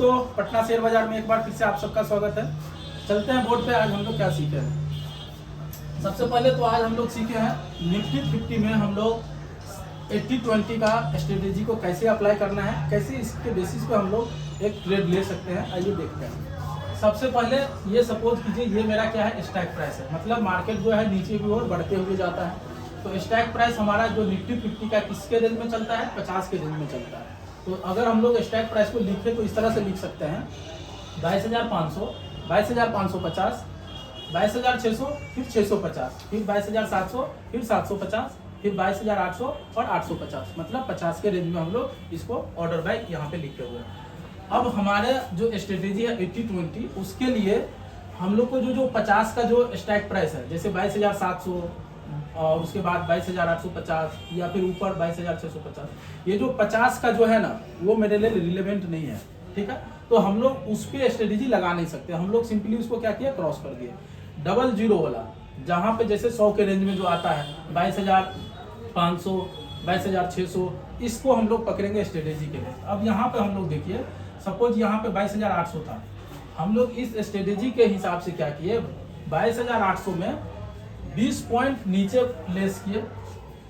तो पटना शेयर बाजार में एक बार फिर से आप सबका स्वागत है। चलते हैं बोर्ड पे। आज हम लोग क्या सीखे हैं। सबसे पहले तो आज हम लोग सीखे हैं निफ्टी 50 में हम लोग 80-20 का स्ट्रेटेजी को कैसे अप्लाई करना है, कैसे इसके बेसिस पे हम लोग एक ट्रेड ले सकते हैं। आइए देखते हैं। सबसे पहले ये सपोज कीजिए ये मेरा क्या है, स्टैक प्राइस है। मतलब मार्केट जो है नीचे की ओर बढ़ते हुए जाता है। तो स्टैक प्राइस हमारा जो निफ्टी 50 का किसके रेंज में चलता है, 50 के रेंज में चलता है। तो अगर हम लोग स्टैक प्राइस को लिखें तो इस तरह से लिख सकते हैं 22,500, 22,550, 22,600, फिर 650, फिर 22,700, फिर 750, फिर 22,800 और 850। मतलब 50 के रेंज में हम लोग इसको ऑर्डर बाय यहाँ पे लिखे हुए हैं। अब हमारे जो स्ट्रेटेजी है 80-20, उसके लिए हम लोग को जो 50 का जो स्टैक प्राइस है, जैसे 22,700 और उसके बाद 22,850 या फिर ऊपर 22,650, ये जो 50 का जो है ना, वो मेरे लिए रिलेवेंट नहीं है। ठीक है, तो हम लोग उस पर स्ट्रेटेजी लगा नहीं सकते। हम लोग सिंपली उसको क्या किया, क्रॉस कर दिए। 00 वाला जहाँ पे जैसे 100 के रेंज में जो आता है 22,500, 22,600, इसको हम लोग पकड़ेंगे स्ट्रेटेजी के लिए। अब यहाँ पे हम लोग देखिए, सपोज यहाँ पे 22,800 था। हम लोग इस स्ट्रेटेजी के हिसाब से क्या किए, 22,800 में 20 पॉइंट नीचे लेस किए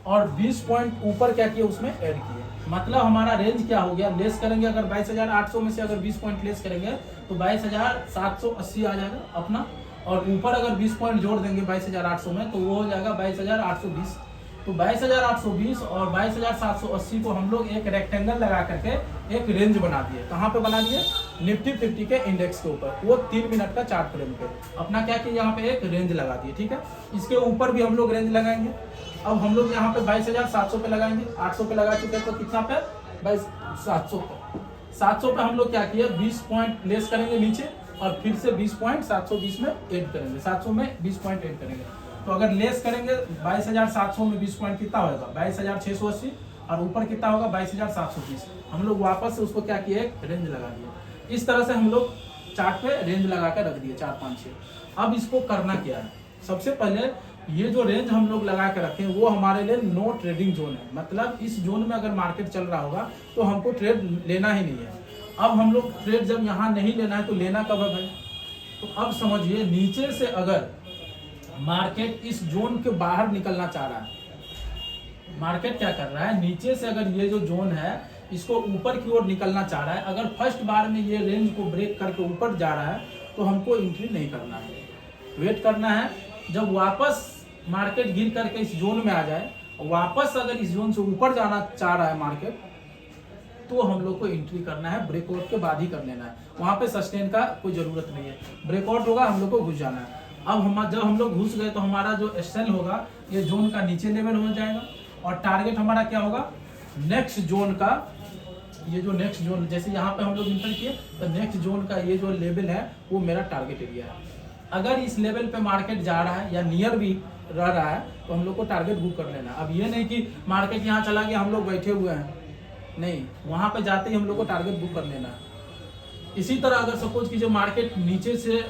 और 20 पॉइंट ऊपर क्या किए, उसमें ऐड किए। मतलब हमारा रेंज क्या हो गया, लेस करेंगे अगर 22,800 में से अगर 20 पॉइंट लेस करेंगे तो 22,780 आ जाएगा अपना, और ऊपर अगर 20 पॉइंट जोड़ देंगे 22,800 में तो वो हो जाएगा 22,820। तो 22,820 और 22,780 को हम लोग एक रेक्टेंगल लगा करके एक रेंज बना दिए। कहाँ पे बना दिए, निफ्टी 50 के इंडेक्स के ऊपर, वो 3 मिनट का चार्ट फ्रेम पे अपना क्या किया, यहाँ पे एक रेंज लगा दिए। ठीक है, इसके ऊपर भी हम लोग रेंज लगाएंगे। अब हम लोग यहाँ पे 22,700 पे लगाएंगे, 800 पे लगा चुके हैं, तो कितना पे, 22,700 पे। 700 पे हम लोग क्या किया, 20 पॉइंट लेस करेंगे नीचे और फिर से 20 पॉइंट 720 में ऐड करेंगे। 700 में 20 पॉइंट ऐड करेंगे, तो अगर लेस करेंगे 22,700 में 20 पॉइंट कितना होगा, 22,680, और ऊपर कितना होगा 22,720। हम लोग वापस से उसको क्या किए, एक रेंज लगा दिए। इस तरह से हम लोग चार्ट पे रेंज लगा कर रख दिए 4, 5, 6। अब इसको करना क्या है, सबसे पहले ये जो रेंज हम लोग लगा के रखे वो हमारे लिए नो ट्रेडिंग जोन है। मतलब इस जोन में अगर मार्केट चल रहा होगा तो हमको ट्रेड लेना ही नहीं है। अब हम लोग ट्रेड जब यहाँ नहीं लेना है तो लेना कब है भाई, तो अब समझिए नीचे से अगर मार्केट इस जोन के बाहर निकलना चाह रहा है, मार्केट क्या कर रहा है, नीचे से अगर ये जो जोन है इसको ऊपर की ओर निकलना चाह रहा है, अगर फर्स्ट बार में ये रेंज को ब्रेक करके ऊपर जा रहा है तो हमको एंट्री नहीं करना है, वेट करना है। जब वापस मार्केट गिर करके इस जोन में आ जाए, वापस अगर इस जोन से ऊपर जाना चाह रहा है मार्केट, तो हम लोग को एंट्री करना है, ब्रेकआउट के बाद ही कर लेना है। वहां पे सस्टेन का कोई जरूरत नहीं है, ब्रेकआउट होगा हम लोग को घुस जाना है। अब जब हम लोग घुस गए तो हमारा जो एसएल होगा ये जोन का नीचे लेवल हो जाएगा, और टारगेट हमारा क्या होगा, नेक्स्ट जोन का, ये जो नेक्स्ट जोन, जैसे यहाँ पे हम लोग इंटर किए तो नेक्स्ट जोन का ये जो लेवल है वो मेरा टारगेट एरिया है। अगर इस लेवल पे मार्केट जा रहा है या नियर भी रह रहा है तो हम लोग को टारगेट बुक कर लेना। अब ये नहीं कि मार्केट यहाँ चला गया हम लोग बैठे हुए हैं, नहीं, वहाँ पे जाते ही हम लोग को टारगेट बुक कर लेना है। इसी तरह अगर सपोज की जो मार्केट नीचे से,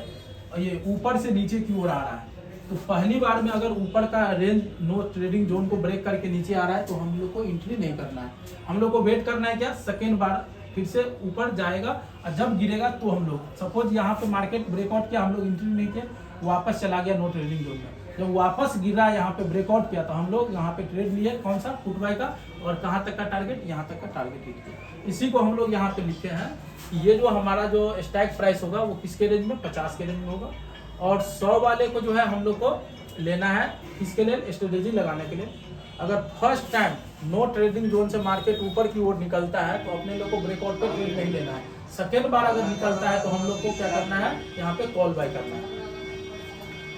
ये ऊपर से नीचे की ओर आ रहा है, तो पहली बार में अगर ऊपर का रेंज नो ट्रेडिंग जोन को ब्रेक करके नीचे आ रहा है तो हम लोग को एंट्री नहीं करना है। हम लोग को वेट करना है क्या, सेकेंड बार फिर से ऊपर जाएगा और जब गिरेगा तो हम लोग, सपोज यहाँ पे मार्केट ब्रेकआउट किया, हम लोग एंट्री नहीं किया, वापस चला गया नो ट्रेडिंग जोन में, जब वापस गिरा यहाँ पे ब्रेकआउट किया तो हम लोग यहाँ पे ट्रेड लिए, कौन सा, फुट बाय का, और कहाँ तक का टारगेट, यहाँ तक का टारगेट हिट किया। इसी को हम लोग यहाँ पे लिखे हैं कि ये जो हमारा जो स्टैक प्राइस होगा वो किसके रेंज में, 50 के रेंज में होगा, और 100 वाले को जो है हम लोग को लेना है किसके लिए, स्ट्रेटेजी लगाने के लिए। अगर first time no trading zone से मार्केट ऊपर की ओर निकलता है तो अपने लोग को ब्रेकआउट पे ट्रेड नहीं लेना है। सेकेंड बार अगर निकलता है तो हम लोग को क्या करना है, यहाँ पे कॉल बाय करना है।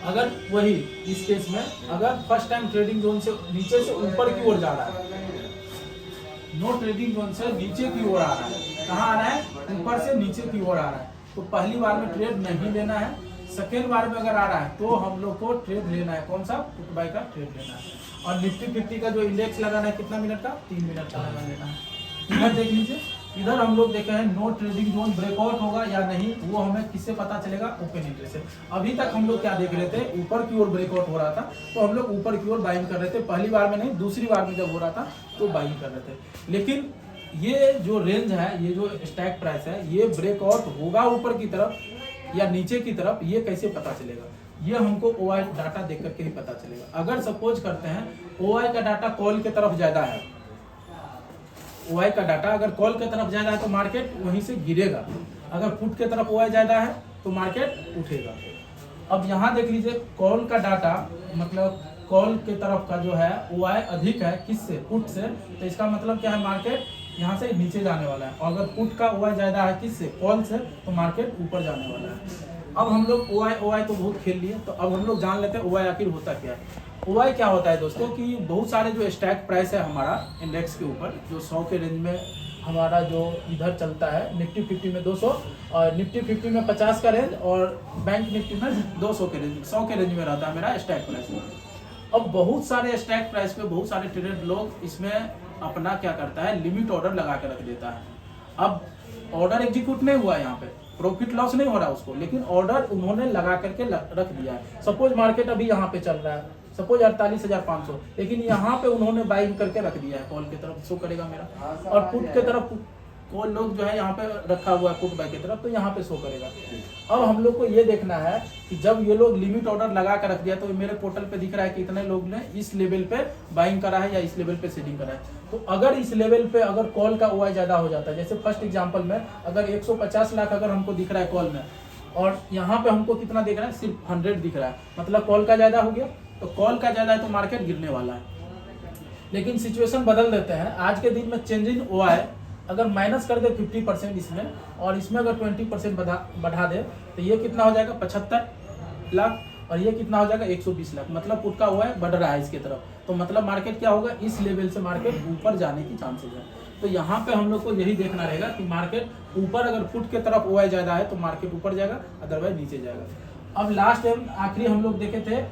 अगर वही इस केस में अगर फर्स्ट टाइम ट्रेडिंग जोन से नीचे से ऊपर की ओर जा रहा है, नो ट्रेडिंग जोन से नीचे की ओर आ रहा है, कहाँ आ रहा है, ऊपर से नीचे की ओर आ रहा है, तो पहली बार में ट्रेड नहीं लेना है। सेकेंड बार में अगर आ रहा है तो हम लोग को ट्रेड लेना है, कौन सा, फुट बाय का ट्रेड लेना है। और निफ्टी 50 का जो इंडेक्स लगाना है कितना मिनट का, 3 मिनट का लगा लेना है। इधर देख लीजिए, इधर हम लोग देखे हैं नो ट्रेडिंग जोन ब्रेकआउट होगा या नहीं, वो हमें किससे पता चलेगा, ओपन इंटरेस्ट से। अभी तक हम लोग क्या देख रहे थे, ऊपर की ओर ब्रेकआउट हो रहा था तो हम लोग ऊपर की ओर बाइंग कर रहे थे, पहली बार में नहीं, दूसरी बार में जब हो रहा था तो बाइंग कर रहे थे। लेकिन ये जो रेंज है, ये जो स्टैक प्राइस है, ये ब्रेकआउट होगा ऊपर की तरफ या नीचे की तरफ, ये कैसे पता चलेगा? ये हमको OI डाटा देख करके ही पता चलेगा। अगर सपोज करते हैं OI का डाटा कॉल के तरफ ज्यादा है, OI का डाटा अगर कॉल के तरफ ज्यादा है तो मार्केट वहीं से गिरेगा, अगर पुट के तरफ OI ज्यादा है तो मार्केट उठेगा। अब यहाँ देख लीजिए कॉल का डाटा, मतलब कॉल के तरफ का जो है OI अधिक है, किससे? पुट से, तो इसका मतलब क्या है? मार्केट यहाँ से नीचे जाने वाला है। और अगर पुट का OI ज्यादा है, किससे? कॉल से, तो मार्केट ऊपर जाने वाला है। अब हम लोग OI तो बहुत खेल लिए, तो अब हम लोग जान लेते हैं OI आखिर होता क्या है। OI क्या होता है दोस्तों कि बहुत सारे जो स्टैक प्राइस है हमारा इंडेक्स के ऊपर, जो 100 के रेंज में हमारा जो इधर चलता है, निफ्टी 50 में 200 और निफ्टी 50 में 50 का रेंज और बैंक निफ्टी में 200 के रेंज, 100 के रेंज में रहता है मेरा स्टैक प्राइस। अब बहुत सारे स्टैक प्राइस पे बहुत सारे ट्रेडर लोग इसमें अपना क्या करता है, लिमिट ऑर्डर लगा के रख देता है। अब ऑर्डर एग्जीक्यूट नहीं हुआ, यहाँ पे प्रॉफिट लॉस नहीं हो रहा उसको, लेकिन ऑर्डर उन्होंने लगा करके रख दिया है। सपोज मार्केट अभी यहाँ पे चल रहा है, सपोज 48,500, लेकिन यहाँ पे उन्होंने बाइंग करके रख दिया है, कॉल की तरफ शो करेगा मेरा, और पुट के तरफ कॉल लोग जो है यहाँ पे रखा हुआ है पुट बाय की तरफ, तो यहाँ पे शो करेगा। अब हम लोग को ये देखना है कि जब ये लोग लिमिट ऑर्डर लगा कर रख दिया, तो मेरे पोर्टल पे दिख रहा है कि इतने लोग ने इस लेवल पे बाइंग करा है या इस लेवल पे सेलिंग करा है। तो अगर इस लेवल पे अगर कॉल का OI ज्यादा हो जाता है, जैसे फर्स्ट एग्जांपल में अगर 150 लाख अगर हमको दिख रहा है कॉल में, और यहाँ पे हमको कितना दिख रहा है? सिर्फ 100 दिख रहा है, मतलब कॉल का ज्यादा हो गया। तो कॉल का ज्यादा है तो मार्केट गिरने वाला है। लेकिन सिचुएशन बदल देते हैं, आज के दिन में चेंज इन OI अगर माइनस कर दे 50% इसमें, और इसमें अगर 20% बढ़ा दे, तो ये कितना हो जाएगा? 75 लाख, और ये कितना हो जाएगा? 120 लाख। मतलब पुट का OI बढ़ रहा है इसके तरफ, तो मतलब मार्केट क्या होगा? इस लेवल से मार्केट ऊपर जाने की चांसेस है। तो यहाँ पे हम लोग को यही देखना रहेगा कि मार्केट ऊपर, अगर पुट के तरफ OI ज्यादा है तो मार्केट ऊपर जाएगा, अदरवाइज नीचे जाएगा। अब लास्ट टाइम आखिरी हम लोग देखे थे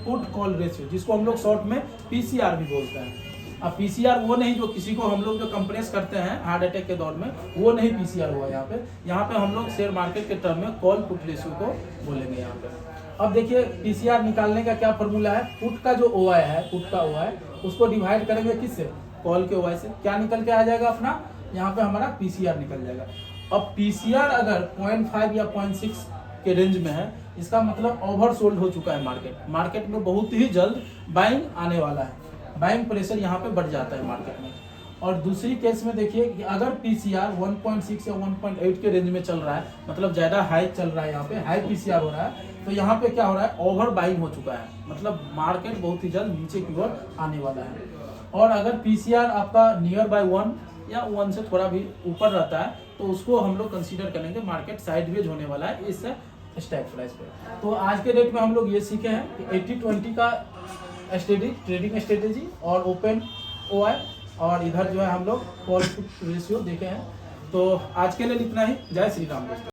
पुट कॉल रेशियो, जिसको हम लोग शॉर्ट में PCR भी बोलते हैं। अब PCR वो नहीं जो किसी को हम लोग जो कंप्रेस करते हैं हार्ट अटैक के दौर में, वो नहीं PCR हुआ यहाँ पे हम लोग शेयर मार्केट के टर्म में कॉल पुट रेशियो को बोलेंगे यहाँ पे। अब देखिए PCR निकालने का क्या फॉर्मूला है? पुट का जो OI है, पुट का OI, उसको डिवाइड करेंगे किससे? कॉल के OI से। क्या निकल के आ जाएगा अपना? यहाँ पे हमारा PCR निकल जाएगा। अब PCR अगर 0.5 या 0.6 के रेंज में है, इसका मतलब ओवर सोल्ड हो चुका है मार्केट में बहुत ही जल्द बाइंग आने वाला है, बाइंग प्रेशर यहाँ पे बढ़ जाता है मार्केट में। और दूसरी केस में देखिए कि अगर PCR 1.6 या 1.8 के रेंज में चल रहा है, मतलब ज्यादा हाई चल रहा है, यहाँ पे हाई PCR हो रहा है, तो यहाँ पे क्या हो रहा है? ओवर बाइंग हो चुका है, मतलब मार्केट बहुत ही जल्द नीचे की ओर आने वाला है। और अगर PCR आपका नियर बाय 1 या 1 से थोड़ा भी ऊपर रहता है, तो उसको हम लोग कंसीडर करेंगे मार्केट साइडवेज होने वाला है इस स्टैक प्राइस पे। तो आज के डेट में हम लोग ये सीखे हैं कि 80-20 का ट्रेडिंग स्ट्रेटेजी और ओपन OI, और इधर जो है हम लोग कॉल पुट रेशियो देखे हैं। तो आज के लिए इतना ही। जय श्री राम दोस्तों।